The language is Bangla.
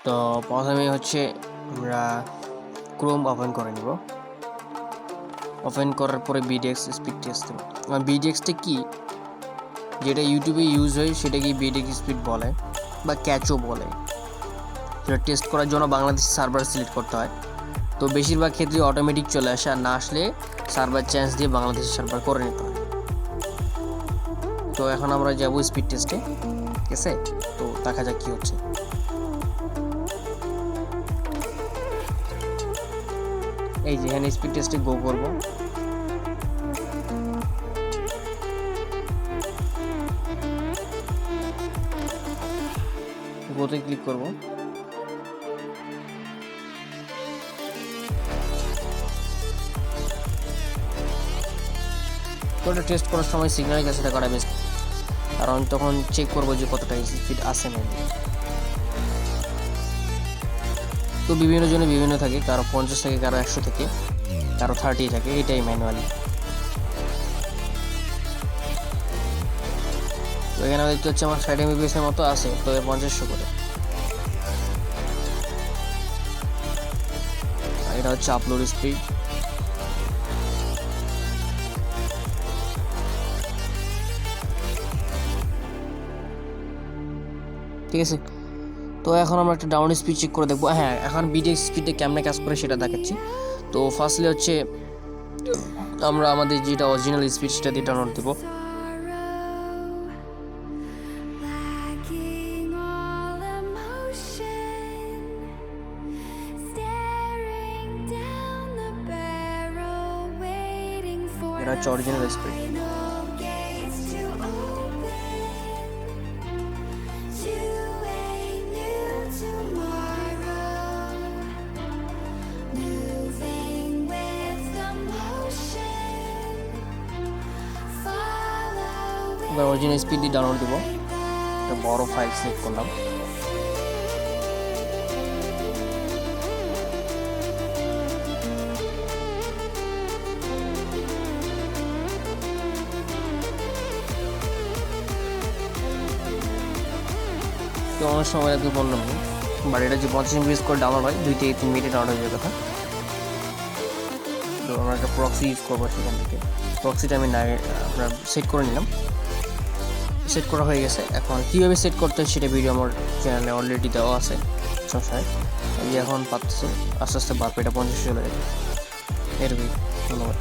তো প্রথমে হচ্ছে আমরা ক্রোম ওপেন করে নিব। ওপেন করার পরে বিডিএক্স স্পিড টেস্ট দেব। বিডিএক্সটা কি, যেটা ইউটিউবে ইউজ হয় সেটাকে বিডিএক্স স্পিড বলে বা ক্যাচও বলে। সেটা টেস্ট করার জন্য বাংলাদেশ সার্ভার সিলেক্ট করতে হয়। তো বেশিরভাগ ক্ষেত্রে অটোমেটিক চলে আসে, আর না আসলে সার্ভার চেঞ্জ দিয়ে বাংলাদেশের সার্ভার করে নিতে হয়। তো এখন আমরা যাব স্পিড টেস্টে, ঠিক আছে? তো দেখা যাক কি হচ্ছে। এই যে এখানে স্পিড টেস্টে গো করব। গোতে ক্লিক করব। তো এটা টেস্ট করার সময় সিগন্যালের কাছে করা বেস্ট, কারণ তখন চেক করবো যে কতটা স্পিড আসে না। তো বিভিন্ন জনে বিভিন্ন থাকে, কারো 50 থাকে, কারো 100 থাকে, কারো 30 থাকে, এটাই ম্যানুয়ালি। তো এখানে দেখতে হচ্ছে আমার 60 MBPS এর মতো আছে, তো 50 করে। এটা হচ্ছে আপলোড স্পিড। ঠিক আছে, তো এখন আমরা একটা ডাউন স্পিড চেক করে দেখবো। হ্যাঁ, এখন বিডিএক্স স্পিডে কেমনে কাজ করে সেটা দেখাচ্ছি। তো ফার্স্টলি হচ্ছে আমরা আমাদের যেটা অরিজিনাল স্পিড সেটা দিয়ে ডাউনলোড দেবো। এটা হচ্ছে অরিজিনাল স্পিড। এবার অরিজিনাল স্পিড দিয়ে ডাউনলোড দেবো। একটা বড় ফাইল সিলেক্ট করলাম। তো অনেক সময় লাগবে বললাম না, বাট এটা যে 50 MB করে ডাউনলোড হয় 2 থেকে 3 মিনিটে ডাউনলোড হয়ে যাবে কথা। তো আমরা একটা প্রক্সি ইউজ করবো সেখান থেকে। প্রক্সিটা আমি আপনার সেট করে নিলাম। সেট করা হয়ে গেছে। এখন কীভাবে সেট করতে হয় সেটা ভিডিও আমার চ্যানেলে অলরেডি দেওয়া আছে। সমস্যায় এই এখন পাচ্ছে আস্তে আস্তে বাড়বে, এটা 50 চলে যাবে। এরকমই। ধন্যবাদ।